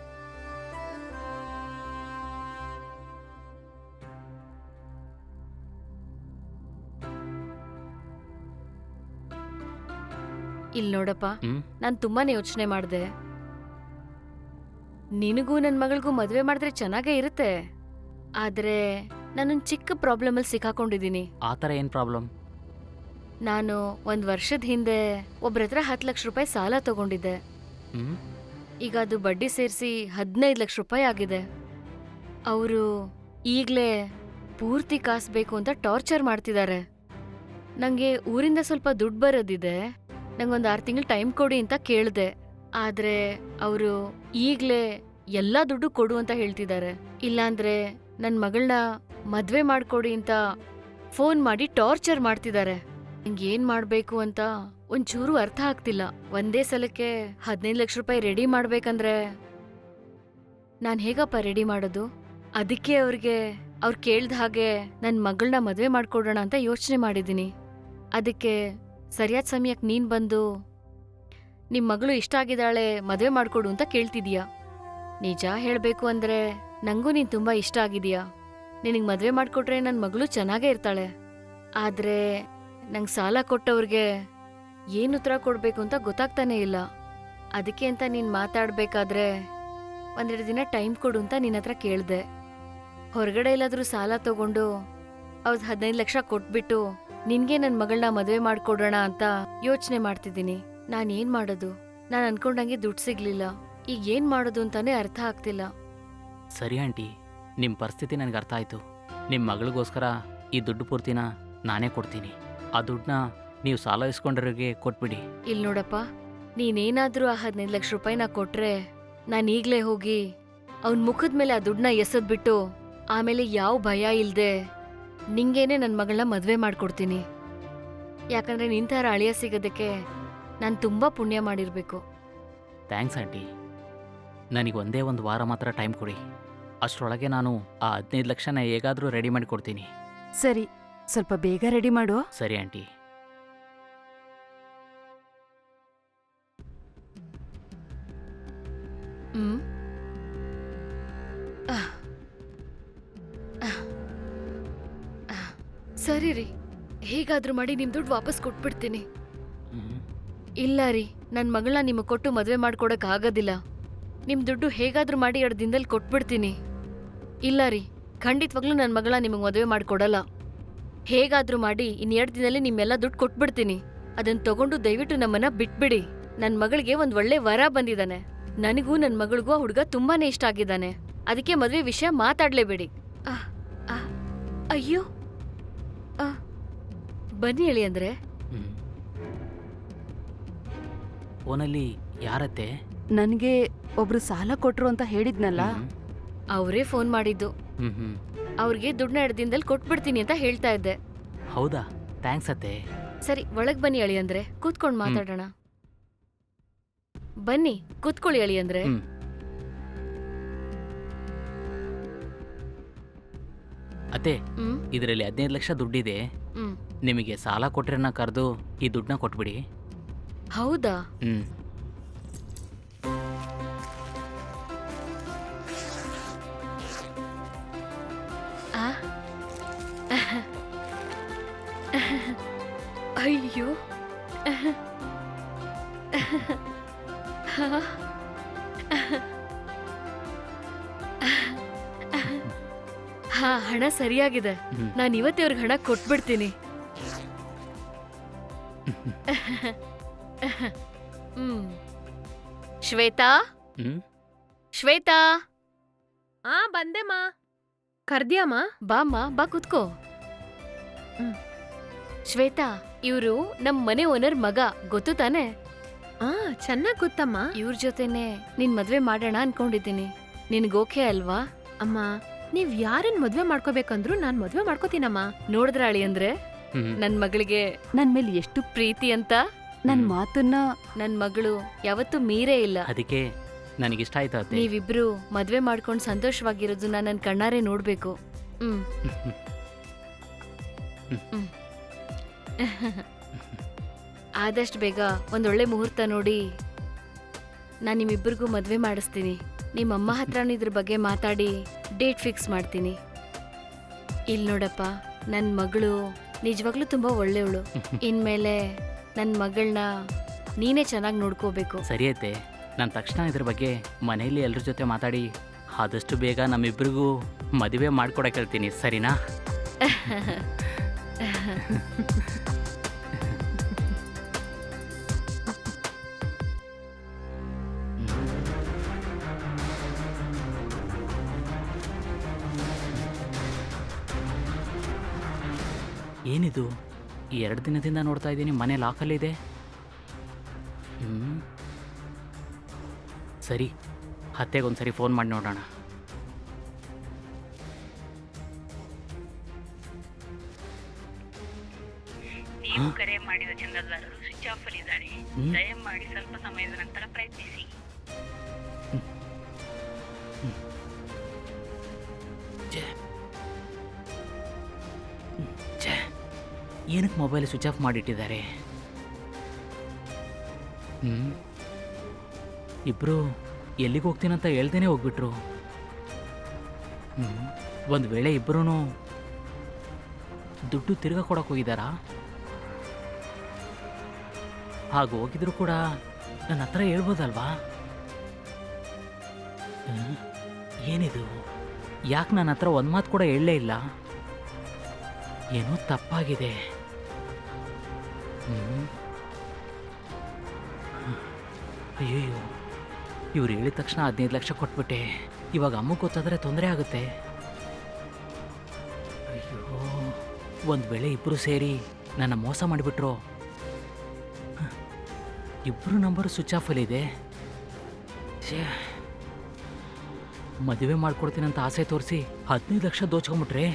Speaker 2: ಇಲ್ ನೋಡಪ್ಪ,
Speaker 4: ಹ್ಞೂ
Speaker 2: ನಾನ್ ತುಂಬಾನೇ ಯೋಚನೆ ಮಾಡ್ದೆ. ನಿನಗೂ ನನ್ ಮಗಳಿಗೂ ಮದ್ವೆ ಮಾಡಿದ್ರೆ ಚೆನ್ನಾಗೇ ಇರುತ್ತೆ. ಆದ್ರೆ ನಾನೊಂದ್ ಚಿಕ್ಕ ಪ್ರಾಬ್ಲಮ್ ಅಲ್ಲಿ ಸಿಕ್ಕಾಕೊಂಡಿದೀನಿ.
Speaker 4: ಆ ಥರ ಏನು ಪ್ರಾಬ್ಲಮ್?
Speaker 2: ನಾನು 1 ವರ್ಷದ ಹಿಂದೆ ಒಬ್ರ ಹತ್ರ 10 ಲಕ್ಷ ರೂಪಾಯಿ ಸಾಲ ತಗೊಂಡಿದ್ದೆ.
Speaker 4: ಹ್ಞೂ
Speaker 2: ಈಗ ಅದು ಬಡ್ಡಿ ಸೇರಿಸಿ 15 ಲಕ್ಷ ರೂಪಾಯಿ ಆಗಿದೆ. ಅವರು ಈಗ್ಲೇ ಪೂರ್ತಿ ಕಾಸು ಬೇಕು ಅಂತ ಟಾರ್ಚರ್ ಮಾಡ್ತಿದ್ದಾರೆ. ನಂಗೆ ಊರಿಂದ ಸ್ವಲ್ಪ ದುಡ್ಡು ಬರೋದಿದೆ, ನಂಗೊಂದು 6 ತಿಂಗಳು ಟೈಮ್ ಕೊಡಿ ಅಂತ ಕೇಳಿದೆ. ಆದ್ರೆ ಅವರು ಈಗ್ಲೇ ಎಲ್ಲಾ ದುಡ್ಡು ಕೊಡು ಅಂತ ಹೇಳ್ತಿದ್ದಾರೆ. ಇಲ್ಲಾಂದ್ರೆ ನನ್ ಮಗಳನ್ನ ಮದ್ವೆ ಮಾಡ್ಕೊಡಿ ಅಂತ ಫೋನ್ ಮಾಡಿ ಟಾರ್ಚರ್ ಮಾಡ್ತಿದ್ದಾರೆ. ನಂಗೆ ಏನ್ ಮಾಡ್ಬೇಕು ಅಂತ ಒಂಚೂರು ಅರ್ಥ ಆಗ್ತಿಲ್ಲ. ಒಂದೇ ಸಲಕ್ಕೆ 15 ಲಕ್ಷ ರೂಪಾಯಿ ರೆಡಿ ಮಾಡ್ಬೇಕಂದ್ರೆ ನಾನ್ ಹೇಗಪ್ಪ ರೆಡಿ ಮಾಡೋದು? ಅದಕ್ಕೆ ಅವ್ರು ಕೇಳ್ದ ಹಾಗೆ ನನ್ ಮಗಳನ್ನ ಮದ್ವೆ ಮಾಡ್ಕೊಡೋಣ ಅಂತ ಯೋಚನೆ ಮಾಡಿದೀನಿ. ಅದಕ್ಕೆ ಸರಿಯಾದ ಸಮಯಕ್ಕೆ ನೀನ್ ಬಂದು ನಿಮ್ ಮಗಳು ಇಷ್ಟ ಆಗಿದ್ದಾಳೆ, ಮದ್ವೆ ಮಾಡ್ಕೊಡು ಅಂತ ಕೇಳ್ತಿದೀಯ. ನಿಜ ಹೇಳ್ಬೇಕು ಅಂದ್ರೆ ನಂಗೂ ನೀನ್ ತುಂಬಾ ಇಷ್ಟ ಆಗಿದೀಯ. ನಿನಗ್ ಮದ್ವೆ ಮಾಡ್ಕೊಟ್ರೆ ನನ್ ಮಗಳು ಚೆನ್ನಾಗೇ ಇರ್ತಾಳೆ. ಆದ್ರೆ ನಂಗ್ ಸಾಲ ಕೊಟ್ಟವ್ರಿಗೆ ಏನ್ ಉತ್ತರ ಕೊಡ್ಬೇಕು ಅಂತ ಗೊತ್ತಾಗ್ತಾನೆ ಇಲ್ಲ. ಅದಕ್ಕೆ ಅಂತ ನೀನ್ ಮಾತಾಡ್ಬೇಕಾದ್ರೆ 1-2 ದಿನ ಟೈಮ್ ಕೊಡು ಅಂತ ನಿನ್ನ ಹತ್ರ ಕೇಳ್ದೆ. ಹೊರಗಡೆ ಎಲ್ಲಾದ್ರೂ ಸಾಲ ತಗೊಂಡು ಅವ್ರದ್ 15 ಲಕ್ಷ ಕೊಟ್ಬಿಟ್ಟು ನಿನ್ಗೆ ನನ್ ಮಗಳನ್ನ ಮದ್ವೆ ಮಾಡ್ಕೊಡೋಣ ಅಂತ ಯೋಚನೆ ಮಾಡ್ತಿದ್ದೀನಿ. ನಾನ್ ಏನ್ ಮಾಡೋದು? ನಾನ್ ಅನ್ಕೊಂಡಂಗೆ ದುಡ್ಡು ಸಿಗ್ಲಿಲ್ಲ. ಈಗ ಏನ್ ಮಾಡೋದು ಅಂತಾನೆ ಅರ್ಥ ಆಗ್ತಿಲ್ಲ.
Speaker 4: ಸರಿ ಆಂಟಿ, ನಿಮ್ಮ ಪರಿಸ್ಥಿತಿ ನನಗೆ ಅರ್ಥ ಆಯಿತು. ನಿಮ್ಮ ಮಗಳಿಗೋಸ್ಕರ ಈ ದುಡ್ಡು ಪೂರ್ತಿನ ನಾನೇ ಕೊಡ್ತೀನಿ. ಆ ದುಡ್ಡನ್ನ ನೀವು ಸಾಲ ಇಸ್ಕೊಂಡಿರೋರಿಗೆ ಕೊಟ್ಬಿಡಿ.
Speaker 2: ಇಲ್ ನೋಡಪ್ಪ, ನೀನೇನಾದ್ರೂ ಆ 15 ಲಕ್ಷ ರೂಪಾಯಿನ ಕೊಟ್ರೆ ನಾನ್ ಈಗ್ಲೇ ಹೋಗಿ ಅವನ್ ಮುಖದ ಮೇಲೆ ಆ ದುಡ್ಡನ್ನ ಎಸೆದ್ಬಿಟ್ಟು ಆಮೇಲೆ ಯಾವ ಭಯ ಇಲ್ದೆ ನಿಂಗೇನೆ ನನ್ ಮಗಳನ್ನ ಮದ್ವೆ ಮಾಡ್ಕೊಡ್ತೀನಿ. ಯಾಕಂದ್ರೆ ನಿಂತರ ಅಳಿಯ ಸಿಗೋದಕ್ಕೆ ನಾನ್ ತುಂಬಾ ಪುಣ್ಯ ಮಾಡಿರ್ಬೇಕು.
Speaker 4: Thanks aunty. ನನಗೆ ಒಂದೇ ಒಂದು ವಾರ ಮಾತ್ರ ಟೈಮ್ ಕೊಡಿ. ಅಷ್ಟರೊಳಗೆ ನಾನು ಆ 15 ಲಕ್ಷನ ಹೇಗಾದರೂ ರೆಡಿ ಮಾಡಿ ಕೊಡ್ತೀನಿ.
Speaker 5: ಸರಿ, ಸ್ವಲ್ಪ ಬೇಗ ರೆಡಿ ಮಾಡು.
Speaker 4: ಸರಿ ಆಂಟಿ.
Speaker 2: ಹ್ಮ್ ಆಹ್. ಆಹ್. ಆಹ್. ಸರಿ ರೀ, ಹೇಗಾದ್ರೂ ಮಾಡಿ ನಿಮ್ ದುಡ್ಡು ವಾಪಸ್ ಕೊಟ್ಬಿಡ್ತೀನಿ.
Speaker 4: ಹ್ಮ್.
Speaker 2: ಇಲ್ಲ ರೀ, ನನ್ ಮಗಳನ್ನ ನಿಮಗೆ ಕೊಟ್ಟು ಮದ್ವೆ ಮಾಡ್ಕೊಡಕ್ ಆಗೋದಿಲ್ಲ. ನಿಮ್ ದುಡ್ಡು ಹೇಗಾದ್ರೂ ಮಾಡಿ 2 ದಿನದಲ್ಲಿ ಕೊಟ್ಬಿಡ್ತೀನಿ. ಇಲ್ಲ ರೀ, ಖಂಡಿತವಾಗ್ಲೂ ನನ್ನ ಮಗಳ ನಿಮಗೆ ಮದುವೆ ಮಾಡ್ಕೊಡಲ್ಲ. ಹೇಗಾದ್ರೂ ಮಾಡಿ ಇನ್ 2 ದಿನದಲ್ಲಿ ನಿಮ್ಮೆಲ್ಲ ದುಡ್ಡು ಕೊಟ್ಬಿಡ್ತೀನಿ. ಅದನ್ನ ತಗೊಂಡು ದಯವಿಟ್ಟು ನಮ್ಮನ್ನ ಬಿಟ್ಬಿಡಿ. ನನ್ನ ಮಗಳಿಗೆ ಒಂದ್ ಒಳ್ಳೆ ವರ ಬಂದಿದ್ದಾನೆ. ನನಗೂ ನನ್ನ ಮಗಳಿಗೂ ಆ ಹುಡುಗ ತುಂಬಾನೇ ಇಷ್ಟ ಆಗಿದ್ದಾನೆ. ಅದಕ್ಕೆ ಮದುವೆ ವಿಷಯ ಮಾತಾಡ್ಲೇಬೇಡಿ. ಆಹ್, ಆಹ್, ಅಯ್ಯೋ ಆಹ್, ಬನ್ನಿ ಹೇಳಿ ಅಂದ್ರೆ.
Speaker 4: ಫೋನಲ್ಲಿ ಯಾರತ್ತೆ?
Speaker 5: ನನ್ಗೆ ಒಬ್ರು ಸಾಲ ಕೊಟ್ರು ಅಂತ ಹೇಳಿದ್ನಲ್ಲ.
Speaker 2: ಅವರೇ ಫೋನ್ ಮಾಡಿದ್ದು. ಅವ್ರಿಗೆ ದುಡ್ಡನ್ನ 2 ದಿನದಲ್ಲಿ ಕೊಟ್ಬಿಡ್ತೀನಿ ಅಂತ ಹೇಳ್ತಾ ಇದ್ದೆ.
Speaker 4: ಹೌದಾ, ಥ್ಯಾಂಕ್ಸ್ ಅತ್ತೆ.
Speaker 2: ಸರಿ, ಒಳಗ್ ಬನ್ನಿ ಹೇಳಿ ಅಂದ್ರೆ, ಕೂತ್ಕೊಂಡ್ ಮಾತಾಡೋಣ. ಬನ್ನಿ ಕೂತ್ಕೊಳ್ಳಿ ಹೇಳಿ ಅಂದ್ರೆ.
Speaker 4: ಅತ್ತೆ,
Speaker 2: ಹ್ಮ್
Speaker 4: ಇದರಲ್ಲಿ 15 ಲಕ್ಷ ದುಡ್ಡಿದೆ.
Speaker 2: ಹ್ಮ್
Speaker 4: ನಿಮಗೆ ಸಾಲ ಕೊಟ್ರನ್ನ ಕರೆದು ಈ ದುಡ್ಡನ್ನ ಕೊಟ್ಬಿಡಿ.
Speaker 2: ಹೌದಾ?
Speaker 4: ಹ್ಮ್
Speaker 2: ಆ? ಅಯ್ಯೋ. ಹಾ, ಹಣ ಸರಿಯಾಗಿದೆ. ನಾನು ಇವತ್ತೇ ಅವ್ರಿಗೆ ಹಣ ಕೊಟ್ಬಿಡ್ತೀನಿ. ಹ್ಮ್. ಶ್ವೇತಾ, ಶ್ವೇತಾ,
Speaker 1: ಬಂದೆಮ್ಮ. ಕರ್ದ್ಯಾಮ್ಮ?
Speaker 2: ಬಾಮ್ಮ, ಬಾ ಕುತ್ಕೋ.
Speaker 1: ಹ್ಮ್.
Speaker 2: ಶ್ವೇತಾ, ಇವ್ರು ನಮ್ ಮನೆ ಓನರ್ ಮಗ, ಗೊತ್ತು ತಾನೆ?
Speaker 1: ಚೆನ್ನಾಗ್ ಗೊತ್ತಮ್ಮ.
Speaker 2: ಇವ್ರ ಜೊತೆನೆ ನಿನ್ ಮದ್ವೆ ಮಾಡೋಣ ಅನ್ಕೊಂಡಿದ್ದೀನಿ. ನಿನ್ಗೋಕೆ ಅಲ್ವಾ?
Speaker 1: ಅಮ್ಮ, ನೀವ್ ಯಾರನ್ ಮದ್ವೆ ಮಾಡ್ಕೋಬೇಕಂದ್ರು ನಾನ್ ಮದ್ವೆ ಮಾಡ್ಕೋತೀನಮ್ಮ.
Speaker 2: ನೋಡಿದ್ರ ಅಳಿ ಅಂದ್ರೆ ನನ್ ಮಗಳಿಗೆ
Speaker 5: ನನ್ ಮೇಲೆ ಎಷ್ಟು
Speaker 2: ಪ್ರೀತಿ ಅಂತ.
Speaker 5: ನನ್ ಮಾತನ್ನ
Speaker 2: ನನ್ ಮಗಳು ಯಾವತ್ತೂ ಮೀರೇ ಇಲ್ಲ.
Speaker 4: ಅದಕ್ಕೆ ನನಗಿಷ್ಟ ಆಯ್ತು ಅತ್ತೆ.
Speaker 2: ನೀವಿಬ್ರು ಮದ್ವೆ ಮಾಡ್ಕೊಂಡು ಸಂತೋಷವಾಗಿರೋದನ್ನ ನನ್ ಕಣ್ಣಾರೆ ನೋಡ್ಬೇಕು. ಹ್ಮ್. ಆದಷ್ಟು ಬೇಗ ಒಂದೊಳ್ಳೆ ಮುಹೂರ್ತ ನೋಡಿ ನಾನು ನಿಮ್ಮಿಬ್ಬರಿಗೂ ಮದ್ವೆ ಮಾಡಿಸ್ತೀನಿ. ನಿಮ್ಮಮ್ಮ ಹತ್ರನೂ ಇದ್ರ ಬಗ್ಗೆ ಮಾತಾಡಿ ಡೇಟ್ ಫಿಕ್ಸ್ ಮಾಡ್ತೀನಿ. ಇಲ್ಲಿ ನೋಡಪ್ಪ, ನನ್ನ ಮಗಳು ನಿಜವಾಗ್ಲೂ ತುಂಬಾ ಒಳ್ಳೆಯವಳು. ಇನ್ಮೇಲೆ ನನ್ನ ಮಗಳನ್ನ ನೀನೇ ಚೆನ್ನಾಗಿ ನೋಡ್ಕೋಬೇಕು.
Speaker 4: ಸರಿ ಅತ್ತೆ, ನಾನು ತಕ್ಷಣ ಇದ್ರ ಬಗ್ಗೆ ಮನೆಯಲ್ಲಿ ಎಲ್ಲರ ಜೊತೆ ಮಾತಾಡಿ ಆದಷ್ಟು ಬೇಗ ನಮ್ಮಿಬ್ಬರಿಗೂ ಮದುವೆ ಮಾಡ್ಕೊಡಕ್ಕೆ ಹೇಳ್ತೀನಿ, ಸರಿನಾ? ಏನಿದು? 2 ದಿನದಿಂದ ನೋಡ್ತಾ ಇದ್ದೀನಿ ಮನೆ ಲಾಕಲ್ಲಿದೆ. ಸರಿ, ಅತ್ತೆಗೊಂದ್ಸರಿ ಫೋನ್ ಮಾಡಿ ನೋಡೋಣ.
Speaker 3: ನೀವು ಕರೆ ಮಾಡಿದ ಚಂದ್ರದಾರರು ಸ್ವಿಚ್ ಆಫ್ ಅಲ್ಲಿದ್ದಾರೆ. ದಯಮಾಡಿ ಸ್ವಲ್ಪ ಸಮಯದ ನಂತರ ಪ್ರಯತ್ನಿಸಿ.
Speaker 4: ಏನಕ್ಕೆ ಮೊಬೈಲ್ ಸ್ವಿಚ್ ಆಫ್ ಮಾಡಿಟ್ಟಿದ್ದಾರೆ? ಇಬ್ರು ಎಲ್ಲಿಗೆ ಹೋಗ್ತೀನಂತ ಹೇಳ್ದೇನೆ ಹೋಗ್ಬಿಟ್ರು. ಒಂದು ವೇಳೆ ಇಬ್ಬರೂ ದುಡ್ಡು ತಿರ್ಗಾ ಕೊಡಕ್ಕೆ ಹೋಗಿದ್ದಾರಾ? ಹಾಗೆ ಹೋಗಿದ್ರು ಕೂಡ ನನ್ನ ಹತ್ರ ಹೇಳ್ಬೋದಲ್ವಾ? ಏನಿದು? ಯಾಕೆ ನನ್ನ ಹತ್ರ ಒಂದು ಮಾತು ಕೂಡ ಹೇಳಲೇ ಇಲ್ಲ? ಏನೋ ತಪ್ಪಾಗಿದೆ. ಅಯ್ಯಯ್ಯೋ, ಇವ್ರು ಹೇಳಿದ ತಕ್ಷಣ 15 ಲಕ್ಷ ಕೊಟ್ಬಿಟ್ಟೆ. ಇವಾಗ ಅಮ್ಮಗೆ ಗೊತ್ತಾದರೆ ತೊಂದರೆ ಆಗುತ್ತೆ. ಅಯ್ಯೋ, ಒಂದು ವೇಳೆ ಇಬ್ಬರು ಸೇರಿ ನನ್ನ ಮೋಸ ಮಾಡಿಬಿಟ್ರು. ಇಬ್ಬರು ನಂಬರು ಸ್ವಿಚ್ ಆಫಲ್ಲಿದೆ. ಮದುವೆ ಮಾಡ್ಕೊಡ್ತೀನಂತ ಆಸೆ ತೋರಿಸಿ 15 ಲಕ್ಷ ದೋಚ್ಕೊಂಬಿಟ್ರೆ